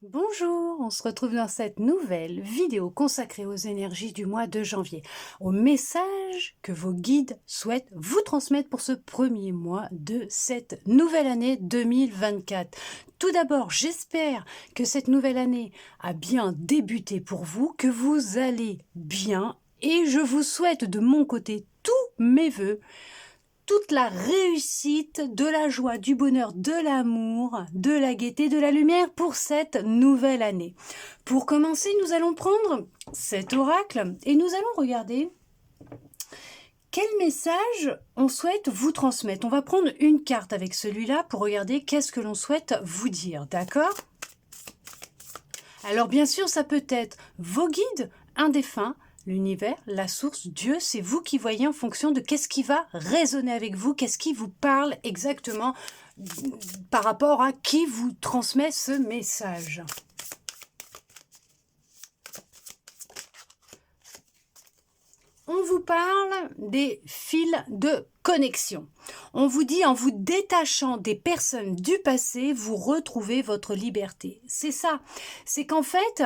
Bonjour, on se retrouve dans cette nouvelle vidéo consacrée aux énergies du mois de janvier, aux messages que vos guides souhaitent vous transmettre pour ce premier mois de cette nouvelle année 2024. Tout d'abord, j'espère que cette nouvelle année a bien débuté pour vous, que vous allez bien et je vous souhaite de mon côté tous mes vœux, toute la réussite, de la joie, du bonheur, de l'amour, de la gaieté, de la lumière pour cette nouvelle année. Pour commencer, nous allons prendre cet oracle et nous allons regarder quel message on souhaite vous transmettre. On va prendre une carte avec celui-là pour regarder qu'est-ce que l'on souhaite vous dire, d'accord ? Alors bien sûr, ça peut être vos guides, un défunt, l'univers, la source, Dieu, c'est vous qui voyez en fonction de qu'est-ce qui va résonner avec vous, qu'est-ce qui vous parle exactement par rapport à qui vous transmet ce message. On vous parle des fils de connexion. On vous dit en vous détachant des personnes du passé, vous retrouvez votre liberté. C'est ça. C'est qu'en fait,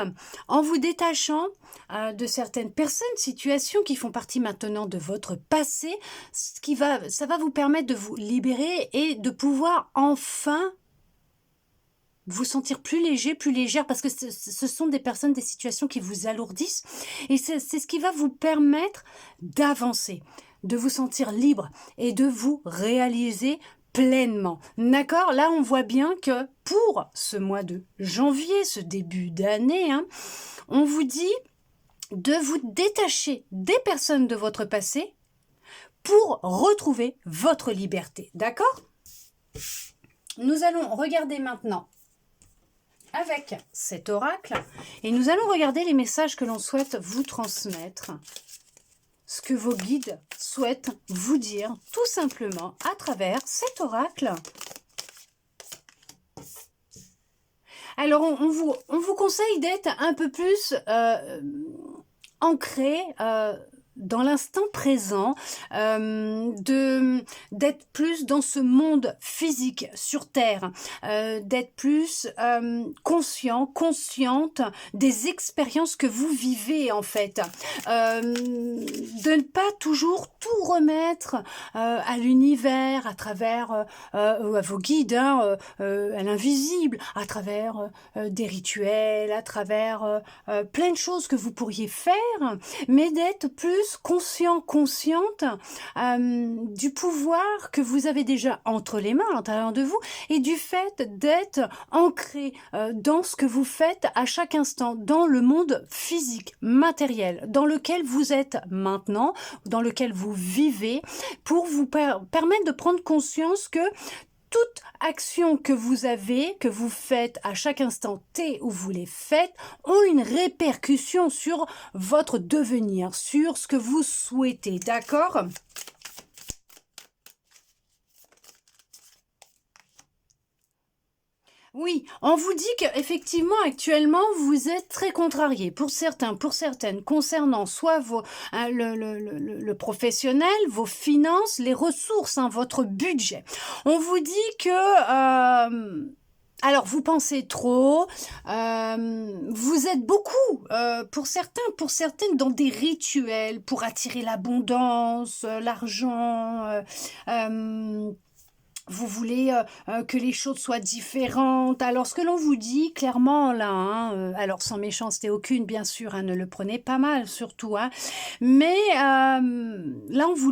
en vous détachant de certaines personnes, situations qui font partie maintenant de votre passé, ça va vous permettre de vous libérer et de pouvoir enfin vous sentir plus léger, plus légère, parce que ce sont des personnes, des situations qui vous alourdissent. Et c'est ce qui va vous permettre d'avancer, de vous sentir libre et de vous réaliser pleinement. D'accord ? Là, on voit bien que pour ce mois de janvier, ce début d'année, on vous dit de vous détacher des personnes de votre passé pour retrouver votre liberté. D'accord ? Nous allons regarder maintenant avec cet oracle et nous allons regarder les messages que l'on souhaite vous transmettre, ce que vos guides souhaitent vous dire tout simplement à travers cet oracle. Alors on vous conseille d'être un peu plus ancré dans l'instant présent, d'être plus dans ce monde physique sur Terre, d'être plus consciente des expériences que vous vivez en fait, de ne pas toujours tout remettre à l'univers, à travers à vos guides, à l'invisible, à travers des rituels, à travers plein de choses que vous pourriez faire, mais d'être plus consciente du pouvoir que vous avez déjà entre les mains, à l'intérieur de vous, et du fait d'être ancré dans ce que vous faites à chaque instant, dans le monde physique, matériel, dans lequel vous êtes maintenant, dans lequel vous vivez, pour vous permettre de prendre conscience que toute action que vous avez, que vous faites à chaque instant T où vous les faites, ont une répercussion sur votre devenir, sur ce que vous souhaitez, d'accord ? Oui, on vous dit qu'effectivement, actuellement, vous êtes très contrarié. Pour certains, pour certaines, concernant soit le professionnel, vos finances, les ressources, votre budget. On vous dit que... alors, vous pensez trop, vous êtes beaucoup, pour certains, pour certaines, dans des rituels pour attirer l'abondance, l'argent, vous voulez que les choses soient différentes. Alors, ce que l'on vous dit clairement là, alors sans méchanceté aucune, bien sûr, ne le prenez pas mal, surtout, mais là, on vous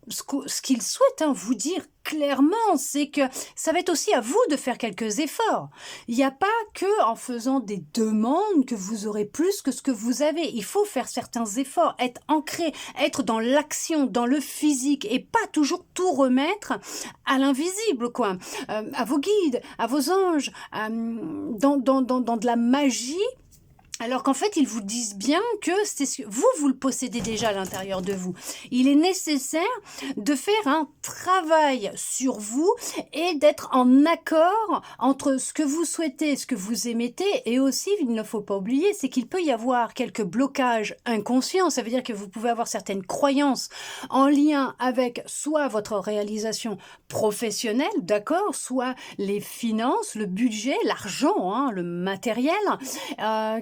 ce qu'il souhaite vous dire clairement, c'est que ça va être aussi à vous de faire quelques efforts. Il n'y a pas que en faisant des demandes que vous aurez plus que ce que vous avez. Il faut faire certains efforts, être ancré, être dans l'action, dans le physique et pas toujours tout remettre à l'invisible, quoi. À vos guides, à vos anges, dans de la magie Alors qu'en fait, ils vous disent bien que vous le possédez déjà à l'intérieur de vous. Il est nécessaire de faire un travail sur vous et d'être en accord entre ce que vous souhaitez, ce que vous émettez. Et aussi, il ne faut pas oublier, c'est qu'il peut y avoir quelques blocages inconscients. Ça veut dire que vous pouvez avoir certaines croyances en lien avec soit votre réalisation professionnelle, d'accord, soit les finances, le budget, l'argent, hein, le matériel,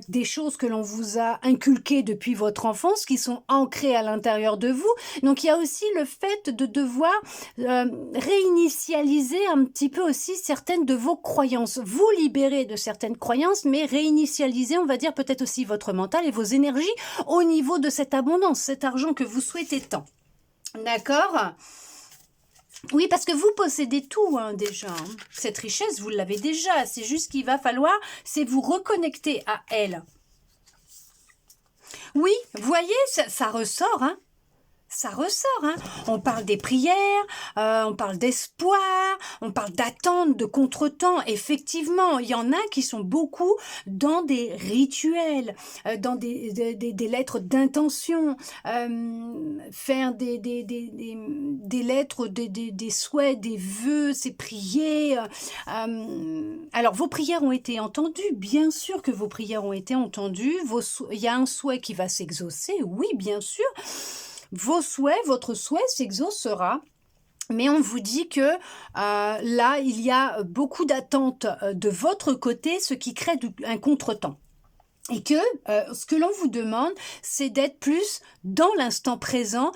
des choses que l'on vous a inculquées depuis votre enfance, qui sont ancrées à l'intérieur de vous. Donc il y a aussi le fait de devoir réinitialiser un petit peu aussi certaines de vos croyances, vous libérer de certaines croyances, mais réinitialiser, on va dire, peut-être aussi votre mental et vos énergies au niveau de cette abondance, cet argent que vous souhaitez tant. D'accord ? Oui, parce que vous possédez tout hein, déjà. Hein. Cette richesse, vous l'avez déjà. C'est juste qu'il va falloir, c'est vous reconnecter à elle. Oui, vous voyez, ça ressort, hein. Ça ressort, hein. On parle des prières, on parle d'espoir, on parle d'attente, de contretemps. Effectivement, il y en a qui sont beaucoup dans des rituels, dans des lettres d'intention, faire des lettres, des souhaits, des vœux, c'est prier. Alors, vos prières ont été entendues, bien sûr que vos prières ont été entendues. Il y a un souhait qui va s'exaucer, oui, bien sûr. Votre souhait s'exaucera. Mais on vous dit que là, il y a beaucoup d'attentes de votre côté, ce qui crée un contretemps. Et que ce que l'on vous demande, c'est d'être plus dans l'instant présent,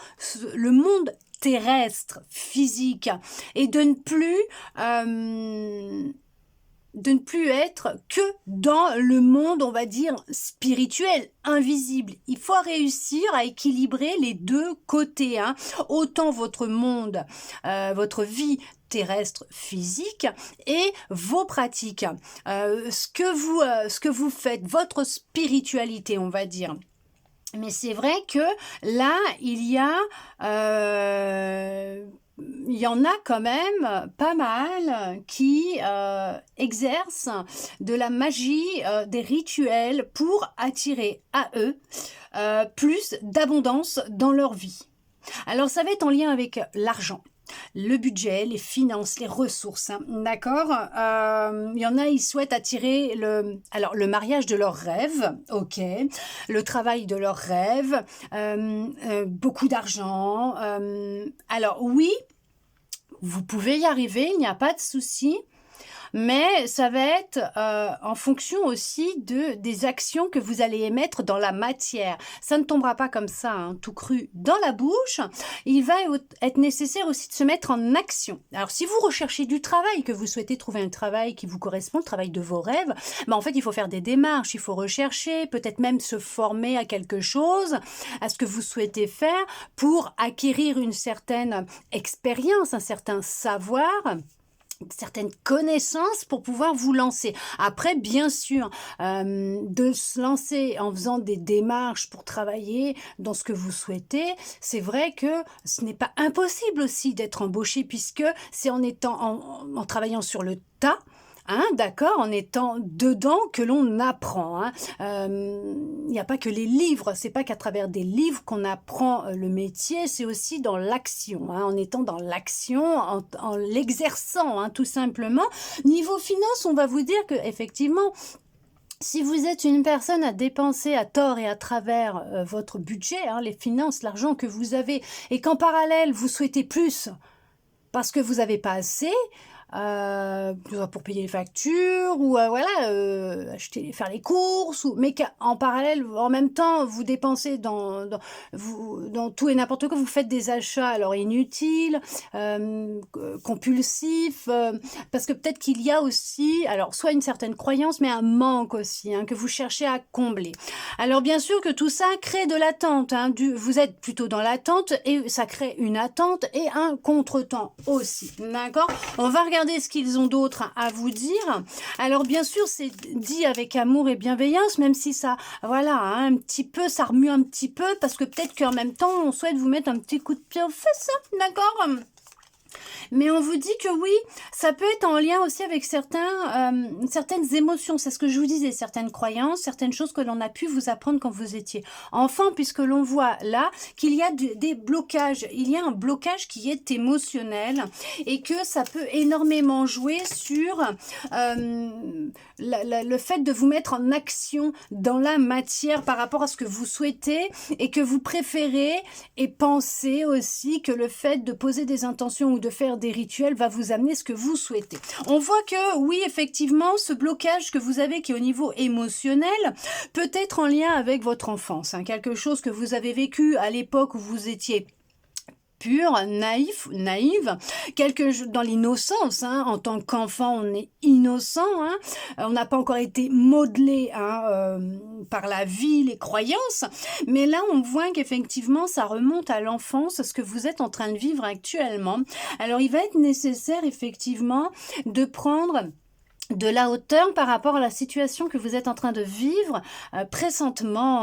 le monde terrestre, physique, et de ne plus être que dans le monde, on va dire, spirituel, invisible. Il faut réussir à équilibrer les deux côtés, hein. Autant votre monde, votre vie terrestre physique et vos pratiques, ce que vous faites, votre spiritualité, on va dire. Mais c'est vrai que là, il y en a quand même pas mal qui exercent de la magie, des rituels pour attirer à eux plus d'abondance dans leur vie. Alors ça va être en lien avec l'argent. Le budget, les finances, les ressources, hein, d'accord. Il y en a, ils souhaitent attirer le mariage de leurs rêves, ok, le travail de leurs rêves, beaucoup d'argent. Alors oui, vous pouvez y arriver, il n'y a pas de souci. Mais ça va être en fonction aussi des actions que vous allez émettre dans la matière. Ça ne tombera pas comme ça, hein, tout cru dans la bouche. Il va être nécessaire aussi de se mettre en action. Alors, si vous recherchez du travail, que vous souhaitez trouver un travail qui vous correspond, le travail de vos rêves, en fait, il faut faire des démarches, il faut rechercher, peut-être même se former à quelque chose, à ce que vous souhaitez faire pour acquérir une certaine expérience, un certain savoir, certaines connaissances pour pouvoir vous lancer. Après, bien sûr, de se lancer en faisant des démarches pour travailler dans ce que vous souhaitez, c'est vrai que ce n'est pas impossible aussi d'être embauché puisque c'est en travaillant sur le tas, hein, d'accord, en étant dedans que l'on apprend. Hein. Il n'y a pas que les livres, c'est pas qu'à travers des livres qu'on apprend le métier, c'est aussi dans l'action, hein, en étant dans l'action, en l'exerçant, hein, tout simplement. Niveau finance, on va vous dire que effectivement, si vous êtes une personne à dépenser à tort et à travers votre budget, hein, les finances, l'argent que vous avez, et qu'en parallèle vous souhaitez plus parce que vous n'avez pas assez, pour payer les factures ou faire les courses, mais qu'en parallèle, en même temps, vous dépensez dans tout et n'importe quoi, vous faites des achats alors inutiles, compulsifs, parce que peut-être qu'il y a aussi, alors soit une certaine croyance, mais un manque aussi, hein, que vous cherchez à combler. Alors bien sûr que tout ça crée de l'attente, hein, vous êtes plutôt dans l'attente et ça crée une attente et un contretemps aussi, d'accord ? On va regarder ce qu'ils ont d'autre à vous dire. Alors bien sûr, c'est dit avec amour et bienveillance, même si ça, voilà, hein, un petit peu, ça remue un petit peu, parce que peut-être qu'en même temps, on souhaite vous mettre un petit coup de pied aux fesses, d'accord ? Mais on vous dit que oui, ça peut être en lien aussi avec certaines émotions. C'est ce que je vous disais, certaines croyances, certaines choses que l'on a pu vous apprendre quand vous étiez enfant, puisque l'on voit là qu'il y a des blocages. Il y a un blocage qui est émotionnel et que ça peut énormément jouer sur le fait de vous mettre en action dans la matière par rapport à ce que vous souhaitez et que vous préférez, et pensez aussi que le fait de poser des intentions ou de faire des rituels va vous amener ce que vous souhaitez. On voit que oui, effectivement, ce blocage que vous avez qui est au niveau émotionnel peut être en lien avec votre enfance, hein, quelque chose que vous avez vécu à l'époque où vous étiez pur, naïve, dans l'innocence, hein, en tant qu'enfant, on est innocent, hein, on n'a pas encore été modelé par la vie, les croyances, mais là, on voit qu'effectivement, ça remonte à l'enfance, ce que vous êtes en train de vivre actuellement. Alors, il va être nécessaire, effectivement, de prendre de la hauteur par rapport à la situation que vous êtes en train de vivre présentement,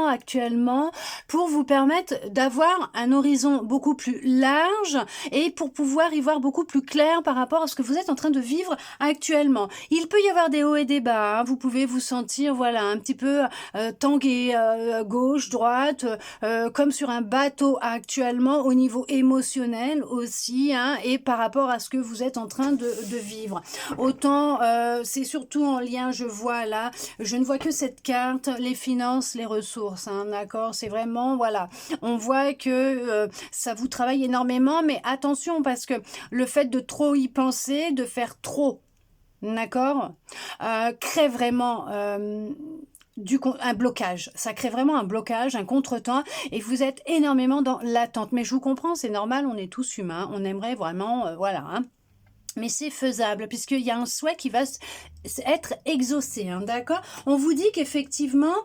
actuellement, pour vous permettre d'avoir un horizon beaucoup plus large et pour pouvoir y voir beaucoup plus clair par rapport à ce que vous êtes en train de vivre actuellement. Il peut y avoir des hauts et des bas, hein. Vous pouvez vous sentir voilà un petit peu tangué, gauche, droite, comme sur un bateau actuellement au niveau émotionnel aussi, hein, et par rapport à ce que vous êtes en train de vivre. Autant, c'est surtout en lien, je vois là, je ne vois que cette carte, les finances, les ressources, hein, d'accord, c'est vraiment, voilà, on voit que ça vous travaille énormément, mais attention, parce que le fait de trop y penser, de faire trop, d'accord, crée vraiment un blocage, ça crée vraiment un blocage, un contretemps, et vous êtes énormément dans l'attente, mais je vous comprends, c'est normal, on est tous humains, on aimerait vraiment, voilà, hein. Mais c'est faisable, puisqu'il y a un souhait qui va être exaucé, hein, d'accord? On vous dit qu'effectivement,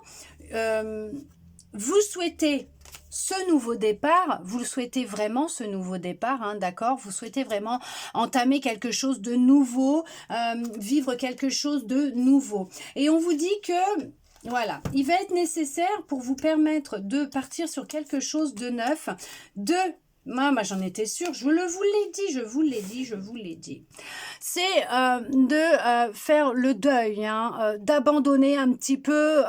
vous souhaitez ce nouveau départ, vous le souhaitez vraiment, ce nouveau départ, hein, d'accord? Vous souhaitez vraiment entamer quelque chose de nouveau, vivre quelque chose de nouveau. Et on vous dit que voilà, il va être nécessaire pour vous permettre de partir sur quelque chose de neuf, moi j'en étais sûre, je vous l'ai dit. C'est de faire le deuil, hein, d'abandonner un petit peu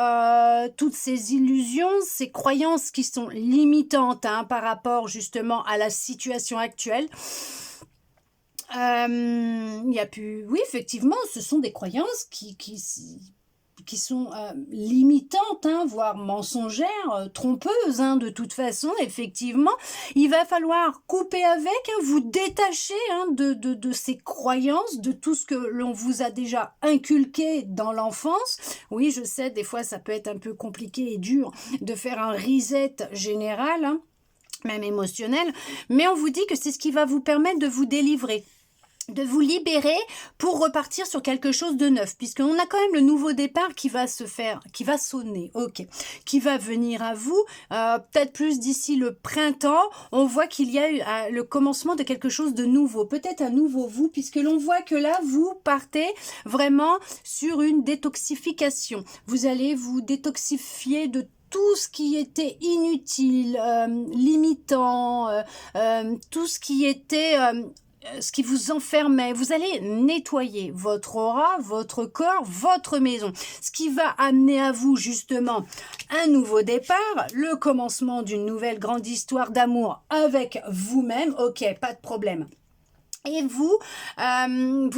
toutes ces illusions, ces croyances qui sont limitantes, hein, par rapport justement à la situation actuelle. Il y a plus... Oui, effectivement, ce sont des croyances qui sont limitantes, hein, voire mensongères, trompeuses, hein, de toute façon, effectivement. Il va falloir couper avec, hein, vous détacher, hein, de ces croyances, de tout ce que l'on vous a déjà inculqué dans l'enfance. Oui, je sais, des fois, ça peut être un peu compliqué et dur de faire un reset général, hein, même émotionnel, mais on vous dit que c'est ce qui va vous permettre de vous délivrer, de vous libérer pour repartir sur quelque chose de neuf, puisqu'on a quand même le nouveau départ qui va se faire, qui va sonner, ok, qui va venir à vous, peut-être plus d'ici le printemps. On voit qu'il y a le commencement de quelque chose de nouveau, peut-être un nouveau vous, puisque l'on voit que là, vous partez vraiment sur une détoxification. Vous allez vous détoxifier de tout ce qui était inutile, limitant, tout ce qui était... ce qui vous enfermait, vous allez nettoyer votre aura, votre corps, votre maison. Ce qui va amener à vous justement un nouveau départ, le commencement d'une nouvelle grande histoire d'amour avec vous-même. Ok, pas de problème. Et vous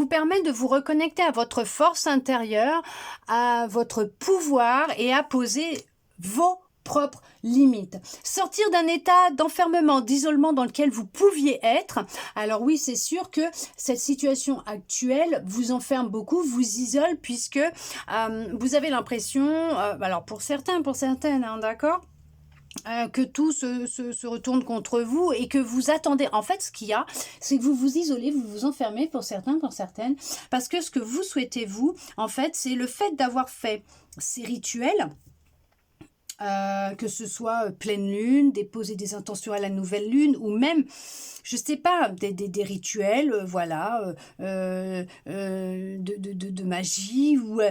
permet de vous reconnecter à votre force intérieure, à votre pouvoir et à poser vos propres limites. Sortir d'un état d'enfermement, d'isolement dans lequel vous pouviez être. Alors oui, c'est sûr que cette situation actuelle vous enferme beaucoup, vous isole, puisque vous avez l'impression, alors pour certaines, hein, d'accord, que tout se retourne contre vous et que vous attendez. En fait, ce qu'il y a, c'est que vous vous isolez, vous vous enfermez pour certains, pour certaines, parce que ce que vous souhaitez, vous, en fait, c'est le fait d'avoir fait ces rituels, que ce soit pleine lune, déposer des intentions à la nouvelle lune, ou même, je sais pas, des rituels, voilà, de magie, ou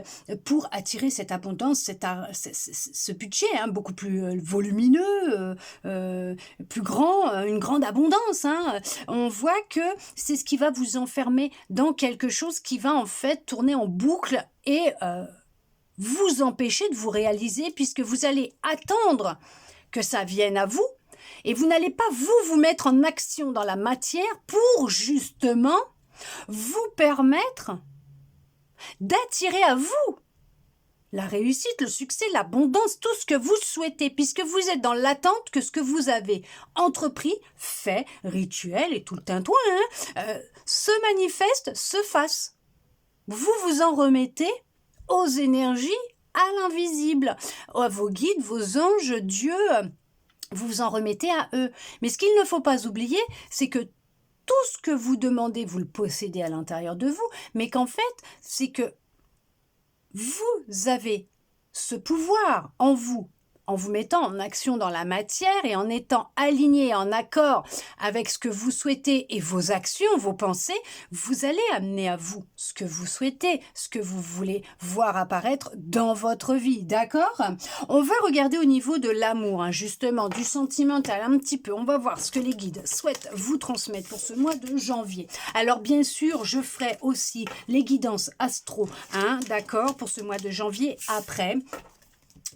pour attirer cette abondance, ce budget hein, beaucoup plus volumineux, plus grand, une grande abondance. Hein. On voit que c'est ce qui va vous enfermer dans quelque chose qui va en fait tourner en boucle et vous empêcher de vous réaliser puisque vous allez attendre que ça vienne à vous et vous n'allez pas vous mettre en action dans la matière pour justement vous permettre d'attirer à vous la réussite, le succès, l'abondance, tout ce que vous souhaitez, puisque vous êtes dans l'attente que ce que vous avez entrepris, fait, rituel et tout le tintouin, se manifeste, se fasse. Vous vous en remettez aux énergies, à l'invisible, à vos guides, vos anges, Dieu, vous vous en remettez à eux. Mais ce qu'il ne faut pas oublier, c'est que tout ce que vous demandez, vous le possédez à l'intérieur de vous, mais qu'en fait, c'est que vous avez ce pouvoir en vous mettant en action dans la matière et en étant aligné, en accord avec ce que vous souhaitez et vos actions, vos pensées, vous allez amener à vous ce que vous souhaitez, ce que vous voulez voir apparaître dans votre vie, d'accord? On va regarder au niveau de l'amour, hein, justement, du sentimental un petit peu. On va voir ce que les guides souhaitent vous transmettre pour ce mois de janvier. Alors, bien sûr, je ferai aussi les guidances astro, hein, d'accord, pour ce mois de janvier après.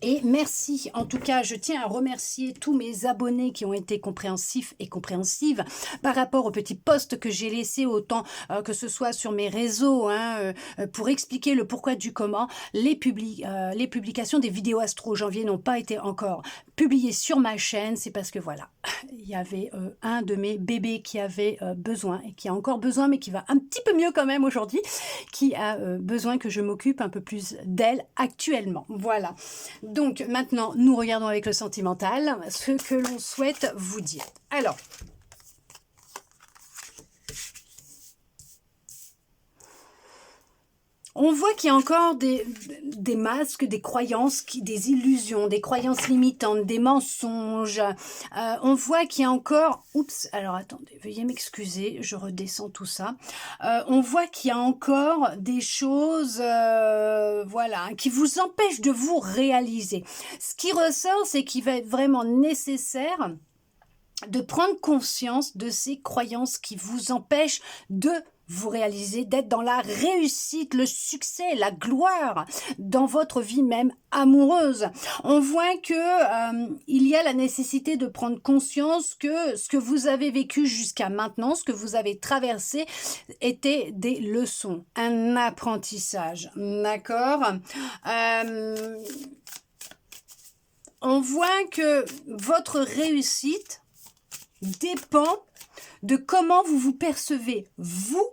Et merci, en tout cas, je tiens à remercier tous mes abonnés qui ont été compréhensifs et compréhensives par rapport aux petits posts que j'ai laissés, autant que ce soit sur mes réseaux, hein, pour expliquer le pourquoi du comment. Les publications des vidéos astro janvier n'ont pas été encore publiées sur ma chaîne, c'est parce que voilà, il y avait un de mes bébés qui avait besoin, et qui a encore besoin, mais qui va un petit peu mieux quand même aujourd'hui, qui a besoin que je m'occupe un peu plus d'elle actuellement. Voilà. Donc maintenant, nous regardons avec le sentimental ce que l'on souhaite vous dire. Alors, on voit qu'il y a encore des masques, des croyances, des illusions, des croyances limitantes, des mensonges. On voit qu'il y a encore... Oups, alors attendez, veuillez m'excuser, je redescends tout ça. On voit qu'il y a encore des choses voilà, qui vous empêchent de vous réaliser. Ce qui ressort, c'est qu'il va être vraiment nécessaire de prendre conscience de ces croyances qui vous empêchent de vous réalisez, d'être dans la réussite, le succès, la gloire dans votre vie même amoureuse. On voit que il y a la nécessité de prendre conscience que ce que vous avez vécu jusqu'à maintenant, ce que vous avez traversé, était des leçons, un apprentissage. D'accord ? On voit que votre réussite dépend de comment vous vous percevez, vous,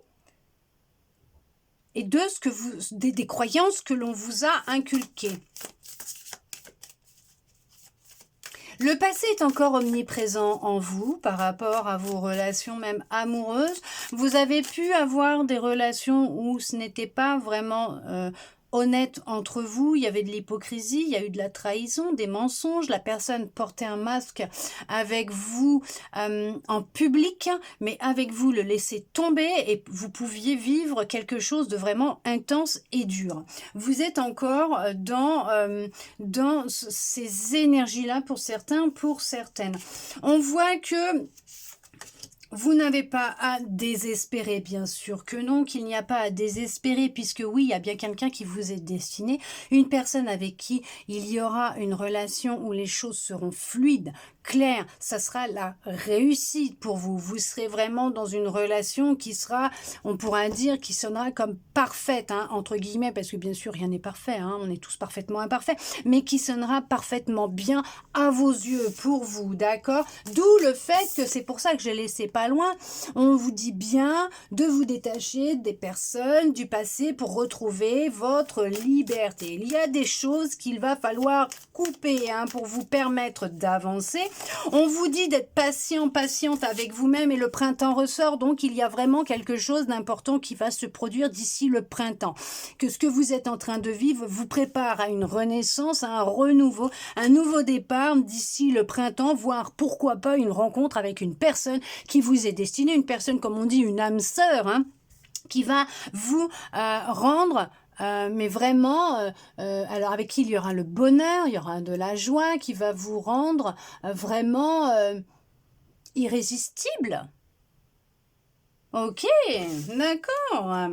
et de ce que des croyances que l'on vous a inculquées. Le passé est encore omniprésent en vous par rapport à vos relations même amoureuses. Vous avez pu avoir des relations où ce n'était pas vraiment honnête entre vous, il y avait de l'hypocrisie, il y a eu de la trahison, des mensonges, la personne portait un masque avec vous en public, mais avec vous le laisser tomber et vous pouviez vivre quelque chose de vraiment intense et dur. Vous êtes encore dans ces énergies-là pour certains, pour certaines. On voit que vous n'avez pas à désespérer, bien sûr que non, qu'il n'y a pas à désespérer, puisque oui, il y a bien quelqu'un qui vous est destiné, une personne avec qui il y aura une relation où les choses seront fluides, claires, ça sera la réussite pour vous. Vous serez vraiment dans une relation qui sera, on pourra dire, qui sonnera comme parfaite, hein, entre guillemets, parce que bien sûr, rien n'est parfait, hein, on est tous parfaitement imparfaits, mais qui sonnera parfaitement bien à vos yeux, pour vous, d'accord ? D'où le fait que c'est pour ça que je ne laissais pas pas loin. On vous dit bien de vous détacher des personnes du passé pour retrouver votre liberté. Il y a des choses qu'il va falloir couper hein, pour vous permettre d'avancer. On vous dit d'être patient, patiente avec vous-même et le printemps ressort, donc il y a vraiment quelque chose d'important qui va se produire d'ici le printemps. Que ce que vous êtes en train de vivre vous prépare à une renaissance, à un renouveau, un nouveau départ d'ici le printemps, voire pourquoi pas une rencontre avec une personne qui vous est destinée, une personne comme on dit, une âme sœur, hein, qui va vous rendre mais vraiment, alors avec qui il y aura le bonheur, il y aura de la joie qui va vous rendre vraiment irrésistible. Ok, d'accord.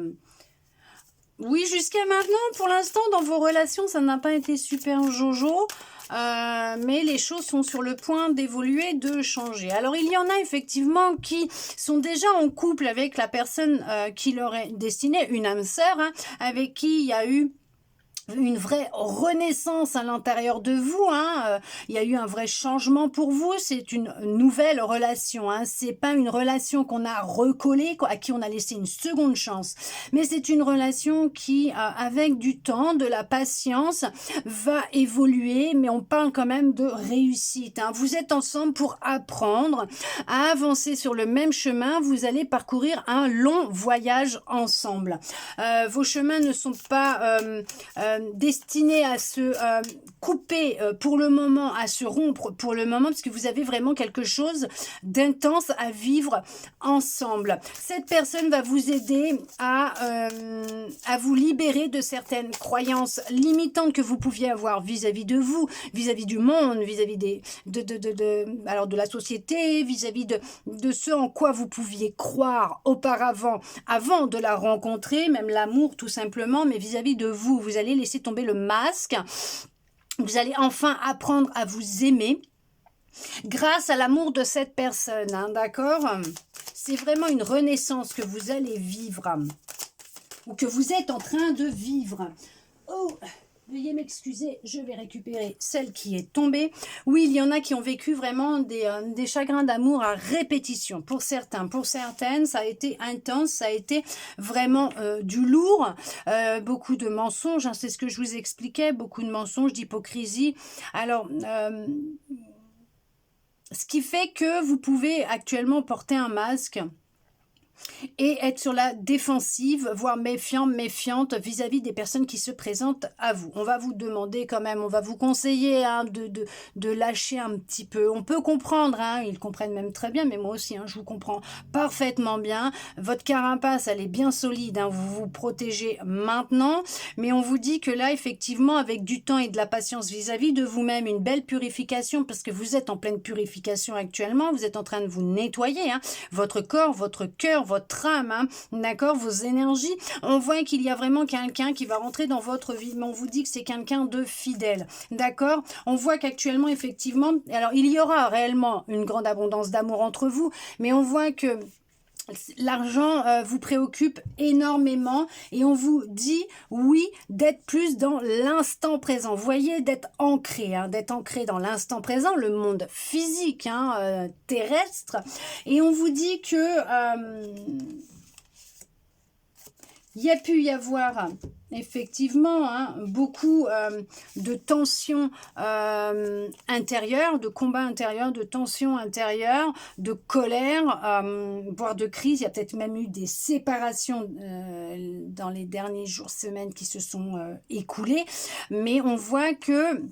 Oui, jusqu'à maintenant, pour l'instant, dans vos relations, ça n'a pas été super jojo. Mais les choses sont sur le point d'évoluer, de changer. Alors, il y en a effectivement qui sont déjà en couple avec la personne qui leur est destinée, une âme sœur, hein, avec qui il y a eu une vraie renaissance à l'intérieur de vous, hein. Il y a eu un vrai changement pour vous, c'est une nouvelle relation, hein. C'est pas une relation qu'on a recollée, à qui on a laissé une seconde chance, mais c'est une relation qui, avec du temps, de la patience, va évoluer, mais on parle quand même de réussite, hein. Vous êtes ensemble pour apprendre à avancer sur le même chemin, vous allez parcourir un long voyage ensemble. Vos chemins ne sont pas destiné à se couper pour le moment, à se rompre pour le moment, parce que vous avez vraiment quelque chose d'intense à vivre ensemble. Cette personne va vous aider à vous libérer de certaines croyances limitantes que vous pouviez avoir vis-à-vis de vous, vis-à-vis du monde, vis-à-vis de la société, vis-à-vis de ce en quoi vous pouviez croire auparavant, avant de la rencontrer, même l'amour tout simplement, mais vis-à-vis de vous. Vous allez laisser tomber le masque. Vous allez enfin apprendre à vous aimer grâce à l'amour de cette personne, hein, d'accord? C'est vraiment une renaissance que vous allez vivre ou que vous êtes en train de vivre. Oh, veuillez m'excuser, je vais récupérer celle qui est tombée. Oui, il y en a qui ont vécu vraiment des chagrins d'amour à répétition. Pour certains, pour certaines, ça a été intense, ça a été vraiment du lourd. Beaucoup de mensonges, hein, c'est ce que je vous expliquais, beaucoup de mensonges, d'hypocrisie. Alors, ce qui fait que vous pouvez actuellement porter un masque et être sur la défensive, voire méfiant, méfiante vis-à-vis des personnes qui se présentent à vous. On va vous demander quand même, on va vous conseiller hein, de lâcher un petit peu. On peut comprendre, hein, ils comprennent même très bien, mais moi aussi, hein, je vous comprends parfaitement bien. Votre carapace, elle est bien solide, hein, vous vous protégez maintenant, mais on vous dit que là, effectivement, avec du temps et de la patience vis-à-vis de vous-même, une belle purification, parce que vous êtes en pleine purification actuellement, vous êtes en train de vous nettoyer, hein, votre corps, votre cœur, votre âme, hein, d'accord, vos énergies. On voit qu'il y a vraiment quelqu'un qui va rentrer dans votre vie, mais on vous dit que c'est quelqu'un de fidèle, d'accord. On voit qu'actuellement, effectivement, alors il y aura réellement une grande abondance d'amour entre vous, mais on voit que l'argent vous préoccupe énormément et on vous dit, oui, d'être plus dans l'instant présent. Vous voyez, d'être ancré, hein, d'être ancré dans l'instant présent, le monde physique, hein, terrestre. Et on vous dit que il y a pu y avoir effectivement hein, beaucoup de tensions intérieures, de combats intérieurs, de tensions intérieures, de colère, voire de crise. Il y a peut-être même eu des séparations dans les derniers jours, semaines qui se sont écoulées. Mais on voit que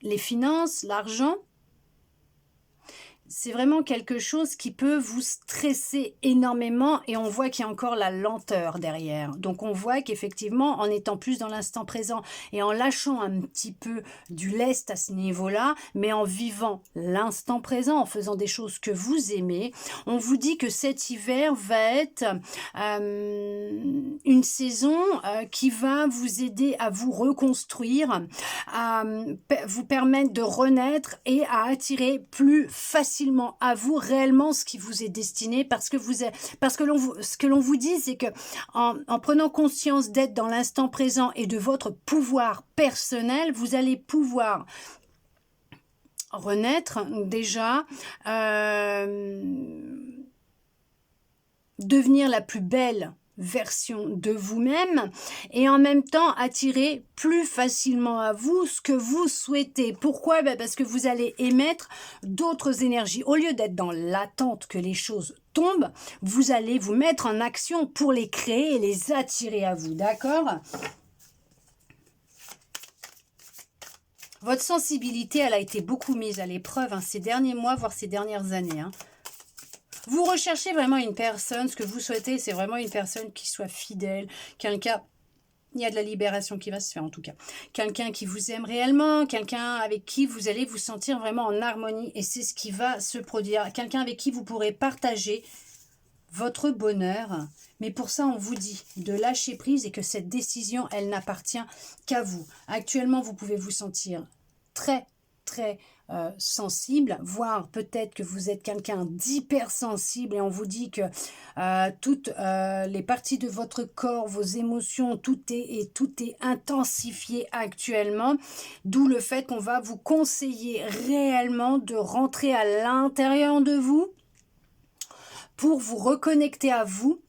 les finances, l'argent, c'est vraiment quelque chose qui peut vous stresser énormément et on voit qu'il y a encore la lenteur derrière. Donc on voit qu'effectivement, en étant plus dans l'instant présent et en lâchant un petit peu du lest à ce niveau-là, mais en vivant l'instant présent, en faisant des choses que vous aimez, on vous dit que cet hiver va être une saison qui va vous aider à vous reconstruire, à vous permettre de renaître et à attirer plus facilement à vous réellement ce qui vous est destiné parce que ce que l'on vous dit c'est que en prenant conscience d'être dans l'instant présent et de votre pouvoir personnel, vous allez pouvoir renaître déjà, devenir la plus belle version de vous-même et en même temps attirer plus facilement à vous ce que vous souhaitez. Pourquoi? Parce que vous allez émettre d'autres énergies. Au lieu d'être dans l'attente que les choses tombent, vous allez vous mettre en action pour les créer et les attirer à vous. D'accord? Votre sensibilité, elle a été beaucoup mise à l'épreuve ces derniers mois, voire ces dernières années. Vous recherchez vraiment une personne, ce que vous souhaitez, c'est vraiment une personne qui soit fidèle, quelqu'un, il y a de la libération qui va se faire en tout cas, quelqu'un qui vous aime réellement, quelqu'un avec qui vous allez vous sentir vraiment en harmonie et c'est ce qui va se produire, quelqu'un avec qui vous pourrez partager votre bonheur. Mais pour ça, on vous dit de lâcher prise et que cette décision, elle n'appartient qu'à vous. Actuellement, vous pouvez vous sentir très sensible, voire peut-être que vous êtes quelqu'un d'hypersensible et on vous dit que toutes les parties de votre corps, vos émotions, tout est intensifié actuellement, d'où le fait qu'on va vous conseiller réellement de rentrer à l'intérieur de vous pour vous reconnecter à vous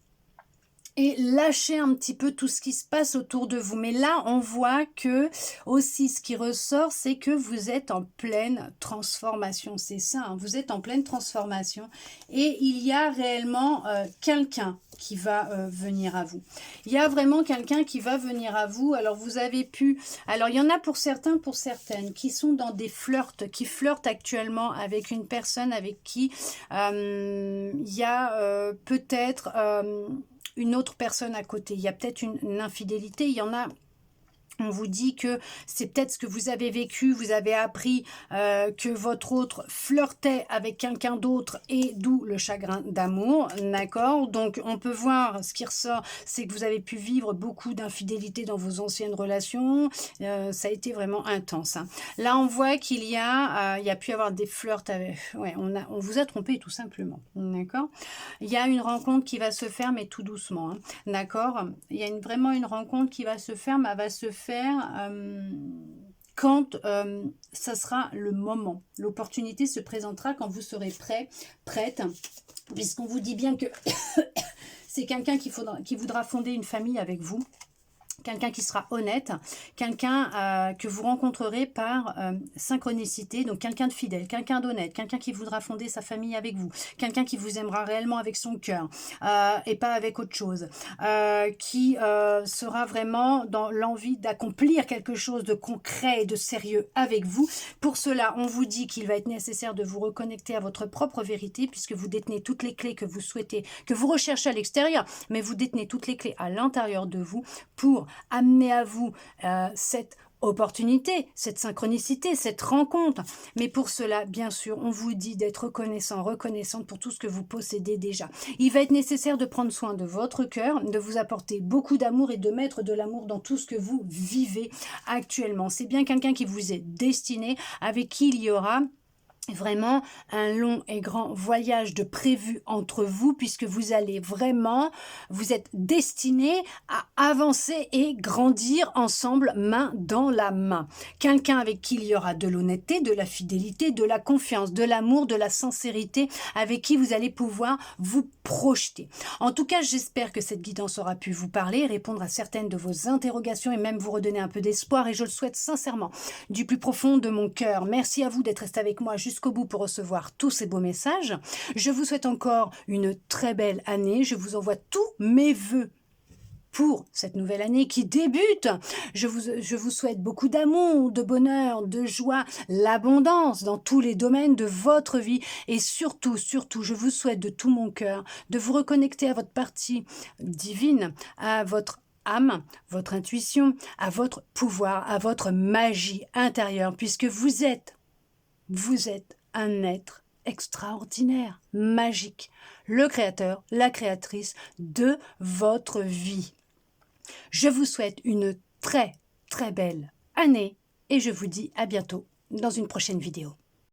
et lâcher un petit peu tout ce qui se passe autour de vous. Mais là, on voit que aussi ce qui ressort, c'est que vous êtes en pleine transformation. C'est ça, vous êtes en pleine transformation. Et il y a réellement quelqu'un qui va venir à vous. Il y a vraiment quelqu'un qui va venir à vous. Alors, vous avez pu... Alors, il y en a pour certains, pour certaines, qui sont dans des flirts, qui flirtent actuellement avec une personne avec qui il y a peut-être... une autre personne à côté, il y a peut-être une infidélité, il y en a, on vous dit que c'est peut-être ce que vous avez vécu, vous avez appris que votre autre flirtait avec quelqu'un d'autre et d'où le chagrin d'amour, d'accord? Donc on peut voir, ce qui ressort, c'est que vous avez pu vivre beaucoup d'infidélité dans vos anciennes relations, ça a été vraiment intense. Là on voit qu'il y a pu y avoir des flirts, ouais, on vous a trompé tout simplement, d'accord? Il y a une rencontre qui va se faire, mais tout doucement, d'accord? Il y a vraiment une rencontre qui va se faire, mais elle va se faire quand ça sera le moment. L'opportunité se présentera quand vous serez prête, puisqu'on vous dit bien que c'est quelqu'un qui voudra fonder une famille avec vous. Quelqu'un qui sera honnête, quelqu'un que vous rencontrerez par synchronicité, donc quelqu'un de fidèle, quelqu'un d'honnête, quelqu'un qui voudra fonder sa famille avec vous, quelqu'un qui vous aimera réellement avec son cœur et pas avec autre chose, qui sera vraiment dans l'envie d'accomplir quelque chose de concret et de sérieux avec vous. Pour cela, on vous dit qu'il va être nécessaire de vous reconnecter à votre propre vérité puisque vous détenez toutes les clés que vous souhaitez, que vous recherchez à l'extérieur, mais vous détenez toutes les clés à l'intérieur de vous pour amener à vous cette opportunité, cette synchronicité, cette rencontre. Mais pour cela, bien sûr, on vous dit d'être reconnaissante pour tout ce que vous possédez déjà. Il va être nécessaire de prendre soin de votre cœur, de vous apporter beaucoup d'amour et de mettre de l'amour dans tout ce que vous vivez actuellement. C'est bien quelqu'un qui vous est destiné, avec qui il y aura vraiment un long et grand voyage de prévu entre vous puisque vous allez vraiment, vous êtes destinés à avancer et grandir ensemble main dans la main. Quelqu'un avec qui il y aura de l'honnêteté, de la fidélité, de la confiance, de l'amour, de la sincérité, avec qui vous allez pouvoir vous projeter. En tout cas, j'espère que cette guidance aura pu vous parler, répondre à certaines de vos interrogations et même vous redonner un peu d'espoir et je le souhaite sincèrement du plus profond de mon cœur. Merci à vous d'être resté avec moi jusqu'au bout pour recevoir tous ces beaux messages. Je vous souhaite encore une très belle année. Je vous envoie tous mes vœux pour cette nouvelle année qui débute. Je vous souhaite beaucoup d'amour, de bonheur, de joie, l'abondance dans tous les domaines de votre vie et surtout, je vous souhaite de tout mon cœur de vous reconnecter à votre partie divine, à votre âme, votre intuition, à votre pouvoir, à votre magie intérieure puisque vous êtes un être extraordinaire, magique, le créateur, la créatrice de votre vie. Je vous souhaite une très belle année et je vous dis à bientôt dans une prochaine vidéo.